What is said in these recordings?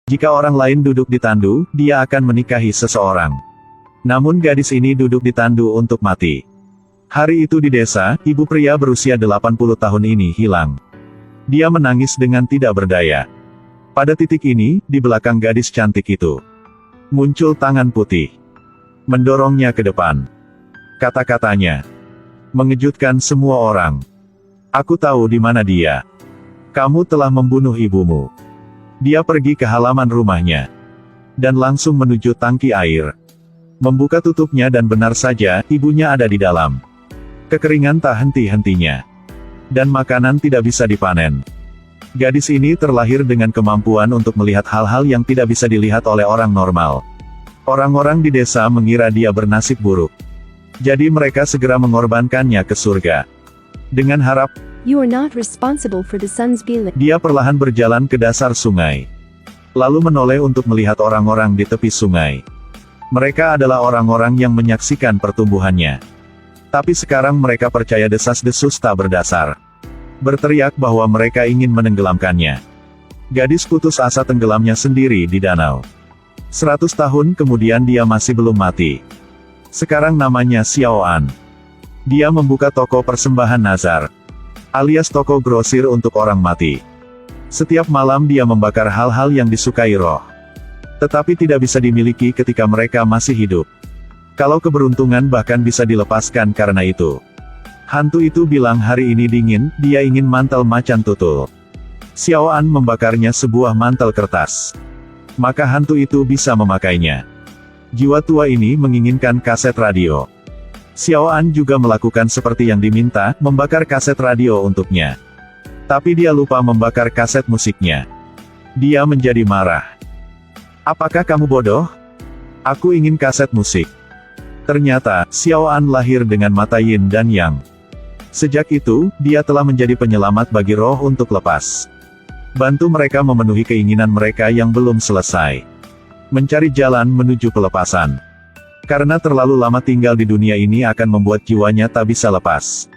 Jika orang lain duduk di tandu, dia akan menikahi seseorang. Namun gadis ini duduk di tandu untuk mati. Hari itu di desa, ibu pria berusia 80 tahun ini hilang. Dia menangis dengan tidak berdaya. Pada titik ini, di belakang gadis cantik itu, muncul tangan putih. Mendorongnya ke depan. Kata-katanya mengejutkan semua orang. Aku tahu di mana dia. Kamu telah membunuh ibumu. Dia pergi ke halaman rumahnya. Dan langsung menuju tangki air. Membuka tutupnya dan benar saja, ibunya ada di dalam. Kekeringan tak henti-hentinya. Dan makanan tidak bisa dipanen. Gadis ini terlahir dengan kemampuan untuk melihat hal-hal yang tidak bisa dilihat oleh orang normal. Orang-orang di desa mengira dia bernasib buruk. Jadi mereka segera mengorbankannya ke surga. Dengan harap, You are not responsible for the son's being. dia perlahan berjalan ke dasar sungai. Lalu menoleh untuk melihat orang-orang di tepi sungai. Mereka adalah orang-orang yang menyaksikan pertumbuhannya. Tapi sekarang mereka percaya desas-desus tak berdasar. Berteriak bahwa mereka ingin menenggelamkannya. Gadis putus asa tenggelamnya sendiri di danau. 100 tahun kemudian dia masih belum mati. Sekarang namanya Xiao An. Dia membuka toko persembahan nazar, alias toko grosir untuk orang mati. Setiap malam dia membakar hal-hal yang disukai roh. Tetapi tidak bisa dimiliki ketika mereka masih hidup. Kalau keberuntungan bahkan bisa dilepaskan karena itu. Hantu itu bilang hari ini dingin, dia ingin mantel macan tutul. Xiao An membakarnya sebuah mantel kertas. Maka hantu itu bisa memakainya. Jiwa tua ini menginginkan kaset radio. Xiao An juga melakukan seperti yang diminta, membakar kaset radio untuknya. Tapi dia lupa membakar kaset musiknya. Dia menjadi marah. Apakah kamu bodoh? Aku ingin kaset musik. Ternyata, Xiao An lahir dengan mata yin dan yang. Sejak itu, dia telah menjadi penyelamat bagi roh untuk lepas. Bantu mereka memenuhi keinginan mereka yang belum selesai. Mencari jalan menuju pelepasan. Karena terlalu lama tinggal di dunia ini akan membuat jiwanya tak bisa lepas.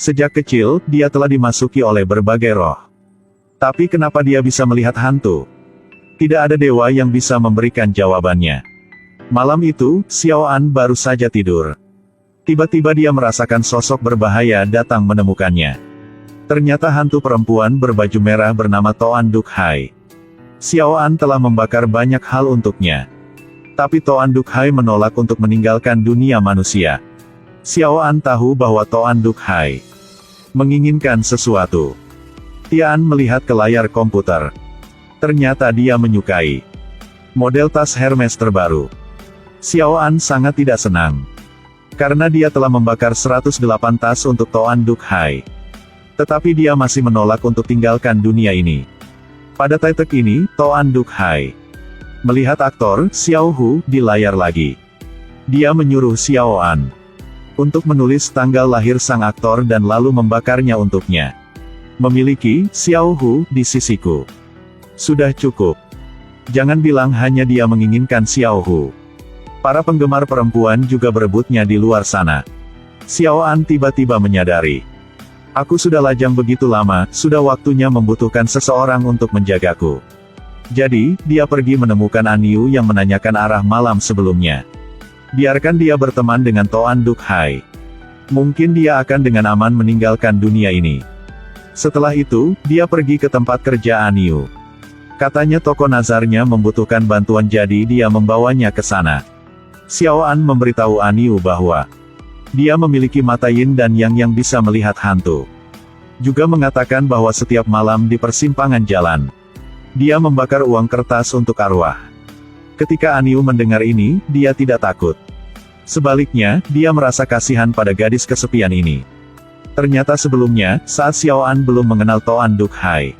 Sejak kecil, dia telah dimasuki oleh berbagai roh. Tapi kenapa dia bisa melihat hantu? Tidak ada dewa yang bisa memberikan jawabannya. Malam itu, Xiao An baru saja tidur. Tiba-tiba dia merasakan sosok berbahaya datang menemukannya. Ternyata hantu perempuan berbaju merah bernama Toan Duk Hai. Xiao An telah membakar banyak hal untuknya. Tapi Toan Duk Hai menolak untuk meninggalkan dunia manusia. Xiao An tahu bahwa Toan Duk Hai menginginkan sesuatu. Tian melihat ke layar komputer. Ternyata dia menyukai model tas Hermes terbaru. Xiao An sangat tidak senang. Karena dia telah membakar 108 tas untuk Toan Duk Hai. Tetapi dia masih menolak untuk tinggalkan dunia ini. Pada titik ini, Toan Duk Hai melihat aktor, Xiao Hu, di layar lagi. Dia menyuruh Xiao An untuk menulis tanggal lahir sang aktor dan lalu membakarnya untuknya. Memiliki Xiao Hu di sisiku. Sudah cukup. Jangan bilang hanya dia menginginkan Xiao Hu. Para penggemar perempuan juga berebutnya di luar sana. Xiao An tiba-tiba menyadari. Aku sudah lajang begitu lama, sudah waktunya membutuhkan seseorang untuk menjagaku. Jadi, dia pergi menemukan Aniu yang menanyakan arah malam sebelumnya. Biarkan dia berteman dengan Toan Duk Hai. Mungkin dia akan dengan aman meninggalkan dunia ini. Setelah itu, dia pergi ke tempat kerja Aniu. Katanya toko nazarnya membutuhkan bantuan jadi dia membawanya ke sana. Xiao An memberitahu Aniu bahwa dia memiliki mata yin dan yang bisa melihat hantu. Juga mengatakan bahwa setiap malam di persimpangan jalan, dia membakar uang kertas untuk arwah. Ketika Aniu mendengar ini, dia tidak takut. Sebaliknya, dia merasa kasihan pada gadis kesepian ini. Ternyata sebelumnya, saat Xiao An belum mengenal Toan Duk Hai,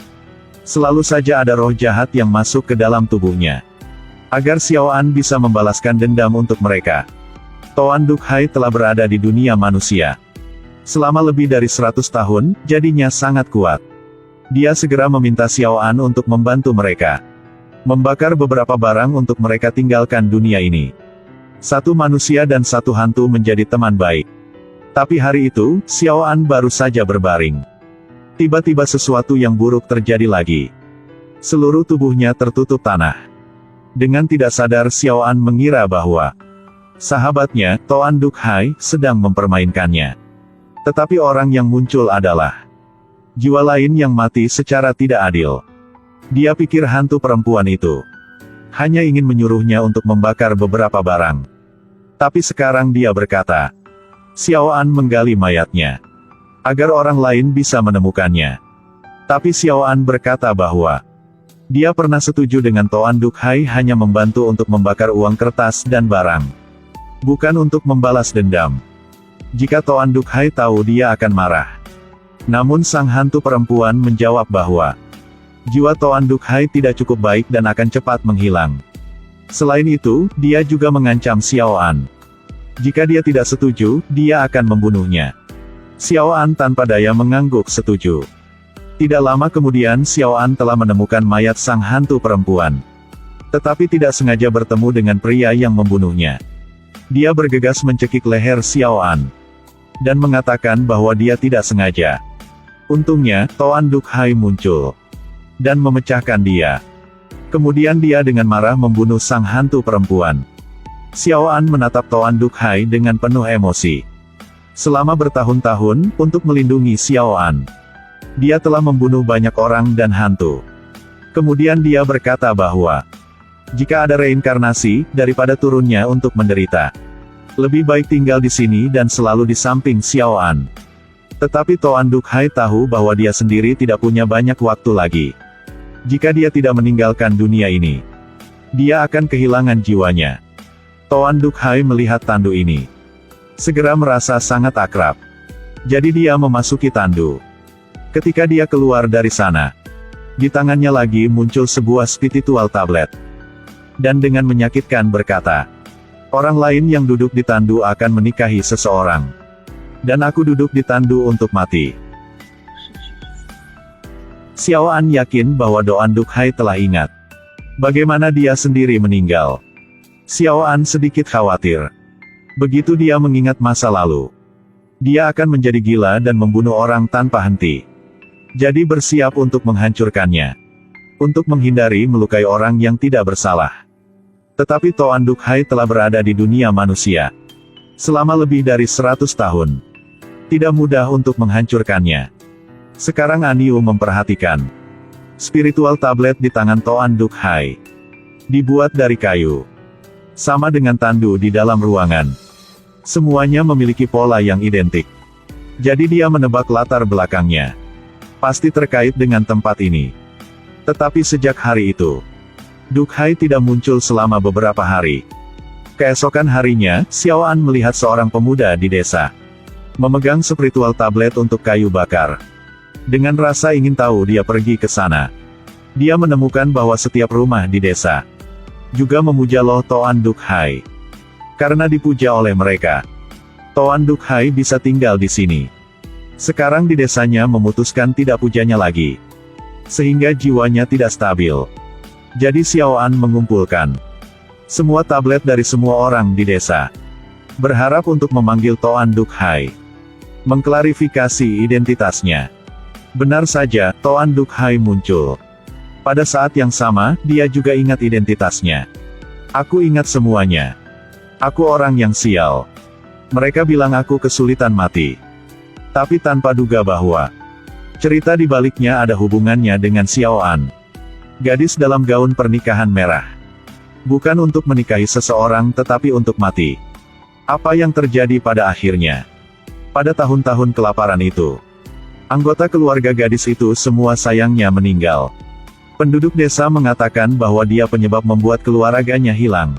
selalu saja ada roh jahat yang masuk ke dalam tubuhnya. Agar Xiao An bisa membalaskan dendam untuk mereka, Toan Duk Hai telah berada di dunia manusia selama lebih dari 100 tahun, jadinya sangat kuat. Dia segera meminta Xiao An untuk membantu mereka membakar beberapa barang untuk mereka tinggalkan dunia ini. Satu manusia dan satu hantu menjadi teman baik. Tapi hari itu, Xiao An baru saja berbaring. Tiba-tiba sesuatu yang buruk terjadi lagi. Seluruh tubuhnya tertutup tanah. Dengan tidak sadar Xiao An mengira bahwa sahabatnya, Toan Duk Hai, sedang mempermainkannya. Tetapi orang yang muncul adalah jiwa lain yang mati secara tidak adil. Dia pikir hantu perempuan itu hanya ingin menyuruhnya untuk membakar beberapa barang. Tapi sekarang dia berkata, Xiao An menggali mayatnya agar orang lain bisa menemukannya. Tapi Xiao An berkata bahwa dia pernah setuju dengan Toan Duk Hai hanya membantu untuk membakar uang kertas dan barang, bukan untuk membalas dendam. Jika Toan Duk Hai tahu dia akan marah. Namun sang hantu perempuan menjawab bahwa jiwa Toan Duk Hai tidak cukup baik dan akan cepat menghilang. Selain itu, dia juga mengancam Xiao An. Jika dia tidak setuju, dia akan membunuhnya. Xiao An tanpa daya mengangguk setuju. Tidak lama kemudian Xiao An telah menemukan mayat sang hantu perempuan. Tetapi tidak sengaja bertemu dengan pria yang membunuhnya. Dia bergegas mencekik leher Xiao An dan mengatakan bahwa dia tidak sengaja. Untungnya, Toan Duk Hai muncul dan memecahkan dia. Kemudian dia dengan marah membunuh sang hantu perempuan. Xiao An menatap Toan Duk Hai dengan penuh emosi. Selama bertahun-tahun, untuk melindungi Xiao An, dia telah membunuh banyak orang dan hantu. Kemudian dia berkata bahwa jika ada reinkarnasi, daripada turunnya untuk menderita, lebih baik tinggal di sini dan selalu di samping Xiao An. Tetapi Toan Duk Hai tahu bahwa dia sendiri tidak punya banyak waktu lagi. Jika dia tidak meninggalkan dunia ini, dia akan kehilangan jiwanya. Toan Duk Hai melihat tandu ini, segera merasa sangat akrab. Jadi dia memasuki tandu. Ketika dia keluar dari sana, di tangannya lagi muncul sebuah spiritual tablet. Dan dengan menyakitkan berkata, orang lain yang duduk di tandu akan menikahi seseorang. Dan aku duduk di tandu untuk mati. Xiao An yakin bahwa Toan Duk Hai telah ingat bagaimana dia sendiri meninggal. Xiao An sedikit khawatir. Begitu dia mengingat masa lalu, dia akan menjadi gila dan membunuh orang tanpa henti. Jadi bersiap untuk menghancurkannya. Untuk menghindari melukai orang yang tidak bersalah. Tetapi Toan Duk Hai telah berada di dunia manusia selama lebih dari 100 tahun. Tidak mudah untuk menghancurkannya. Sekarang Aniu memperhatikan spiritual tablet di tangan Toan Duk Hai. Dibuat dari kayu. Sama dengan tandu di dalam ruangan. Semuanya memiliki pola yang identik. Jadi dia menebak latar belakangnya. Pasti terkait dengan tempat ini. Tetapi sejak hari itu, Duk Hai tidak muncul selama beberapa hari. Keesokan harinya, Xiao An melihat seorang pemuda di desa memegang spiritual tablet untuk kayu bakar. Dengan rasa ingin tahu dia pergi ke sana. Dia menemukan bahwa setiap rumah di desa juga memuja loh Toan Duk Hai. Karena dipuja oleh mereka, Toan Duk Hai bisa tinggal di sini. Sekarang di desanya memutuskan tidak pujanya lagi. Sehingga jiwanya tidak stabil. Jadi Xiao An mengumpulkan semua tablet dari semua orang di desa. Berharap untuk memanggil Toan Duk Hai. Mengklarifikasi identitasnya. Benar saja, Toan Duk Hai muncul. Pada saat yang sama, dia juga ingat identitasnya. Aku ingat semuanya. Aku orang yang sial. Mereka bilang aku kesulitan mati. Tapi tanpa duga bahwa cerita di baliknya ada hubungannya dengan Xiao An. Gadis dalam gaun pernikahan merah. Bukan untuk menikahi seseorang tetapi untuk mati. Apa yang terjadi pada akhirnya? Pada tahun-tahun kelaparan itu, anggota keluarga gadis itu semua sayangnya meninggal. Penduduk desa mengatakan bahwa dia penyebab membuat keluarganya hilang.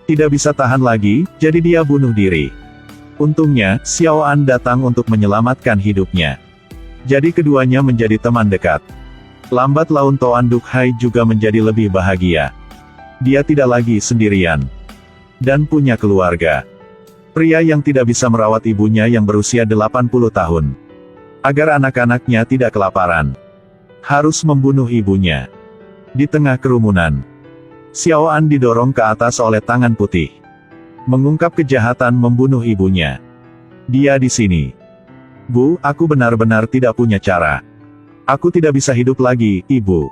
Tidak bisa tahan lagi, jadi dia bunuh diri. Untungnya, Xiao An datang untuk menyelamatkan hidupnya. Jadi keduanya menjadi teman dekat. Lambat laun Toan Duk Hai juga menjadi lebih bahagia. Dia tidak lagi sendirian. Dan punya keluarga. Pria yang tidak bisa merawat ibunya yang berusia 80 tahun. Agar anak-anaknya tidak kelaparan. Harus membunuh ibunya. Di tengah kerumunan, Xiao An didorong ke atas oleh tangan putih. Mengungkap kejahatan membunuh ibunya. Dia di sini. Bu, aku benar-benar tidak punya cara. Aku tidak bisa hidup lagi, Ibu.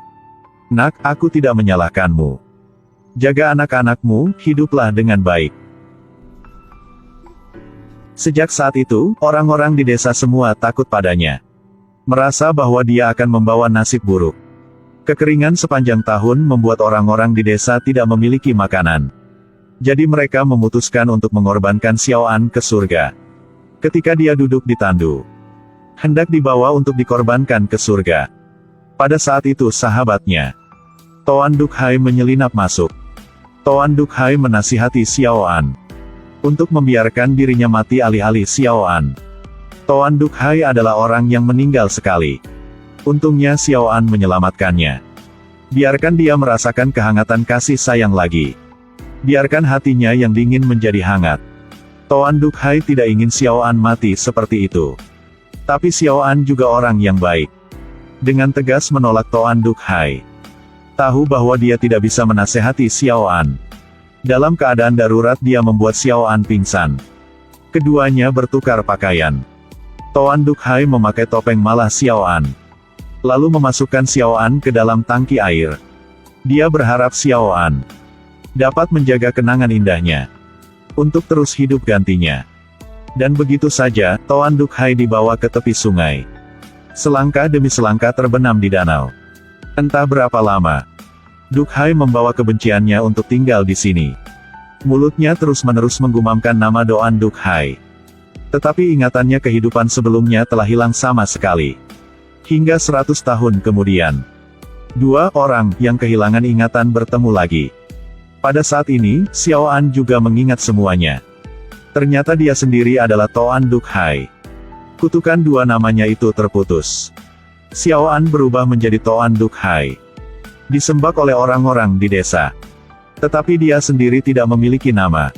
Nak, aku tidak menyalahkanmu. Jaga anak-anakmu, hiduplah dengan baik. Sejak saat itu, orang-orang di desa semua takut padanya. Merasa bahwa dia akan membawa nasib buruk. Kekeringan sepanjang tahun membuat orang-orang di desa tidak memiliki makanan. Jadi mereka memutuskan untuk mengorbankan Xiao An ke surga. Ketika dia duduk di tandu, hendak dibawa untuk dikorbankan ke surga. Pada saat itu sahabatnya, Toan Duk Hai menyelinap masuk. Toan Duk Hai menasihati Xiao An untuk membiarkan dirinya mati alih-alih Xiao An. Toan Duk Hai adalah orang yang meninggal sekali. Untungnya Xiao An menyelamatkannya. Biarkan dia merasakan kehangatan kasih sayang lagi. Biarkan hatinya yang dingin menjadi hangat. Toan Duk Hai tidak ingin Xiao An mati seperti itu. Tapi Xiao An juga orang yang baik. Dengan tegas menolak Toan Duk Hai. Tahu bahwa dia tidak bisa menasehati Xiao An. Dalam keadaan darurat dia membuat Xiao An pingsan. Keduanya bertukar pakaian. Toan Duk Hai memakai topeng malah Xiao An. Lalu memasukkan Xiao An ke dalam tangki air. Dia berharap Xiao An dapat menjaga kenangan indahnya untuk terus hidup gantinya. Dan begitu saja, Toan Duk Hai dibawa ke tepi sungai. Selangkah demi selangkah terbenam di danau. Entah berapa lama, Duk Hai membawa kebenciannya untuk tinggal di sini. Mulutnya terus-menerus menggumamkan nama Toan Duk Hai. Tetapi ingatannya kehidupan sebelumnya telah hilang sama sekali. Hingga 100 tahun kemudian, dua orang yang kehilangan ingatan bertemu lagi. Pada saat ini, Xiao An juga mengingat semuanya. Ternyata dia sendiri adalah Toan Duk Hai. Kutukan dua namanya itu terputus. Xiao An berubah menjadi Toan Duk Hai. Disembah oleh orang-orang di desa. Tetapi dia sendiri tidak memiliki nama.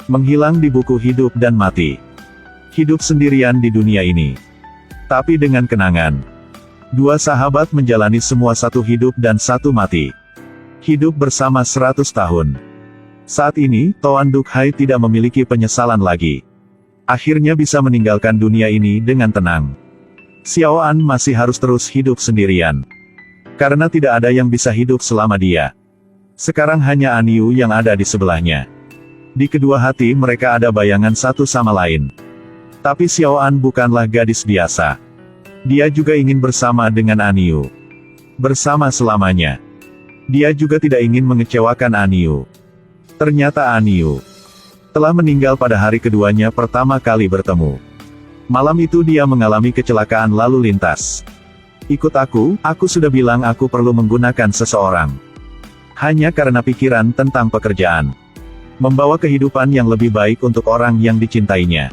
Menghilang di buku hidup dan mati. Hidup sendirian di dunia ini. Tapi dengan kenangan. Dua sahabat menjalani semua satu hidup dan satu mati. Hidup bersama 100 tahun. Saat ini, Toan Duk Hai tidak memiliki penyesalan lagi. Akhirnya bisa meninggalkan dunia ini dengan tenang. Xiao An masih harus terus hidup sendirian. Karena tidak ada yang bisa hidup selama dia. Sekarang hanya Aniu yang ada di sebelahnya. Di kedua hati mereka ada bayangan satu sama lain. Tapi Xiao An bukanlah gadis biasa. Dia juga ingin bersama dengan Aniu. Bersama selamanya. Dia juga tidak ingin mengecewakan Aniu. Ternyata Aniu telah meninggal pada hari keduanya pertama kali bertemu. Malam itu dia mengalami kecelakaan lalu lintas. Ikut aku sudah bilang aku perlu menggunakan seseorang. Hanya karena pikiran tentang pekerjaan. Membawa kehidupan yang lebih baik untuk orang yang dicintainya.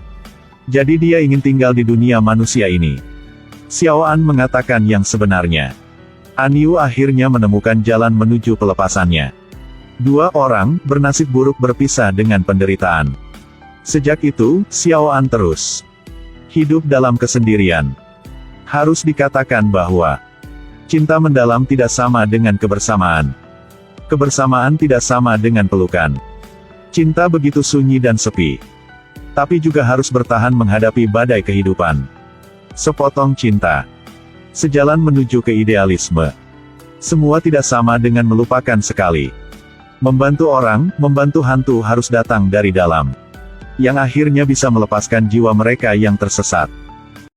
Jadi dia ingin tinggal di dunia manusia ini. Xiao An mengatakan yang sebenarnya. Aniu akhirnya menemukan jalan menuju pelepasannya. Dua orang bernasib buruk berpisah dengan penderitaan. Sejak itu, Xiao An terus hidup dalam kesendirian. Harus dikatakan bahwa cinta mendalam tidak sama dengan kebersamaan. Kebersamaan tidak sama dengan pelukan. Cinta begitu sunyi dan sepi. Tapi juga harus bertahan menghadapi badai kehidupan. Sepotong cinta. Sejalan menuju ke idealisme. Semua tidak sama dengan melupakan sekali. Membantu orang, membantu hantu harus datang dari dalam. Yang akhirnya bisa melepaskan jiwa mereka yang tersesat.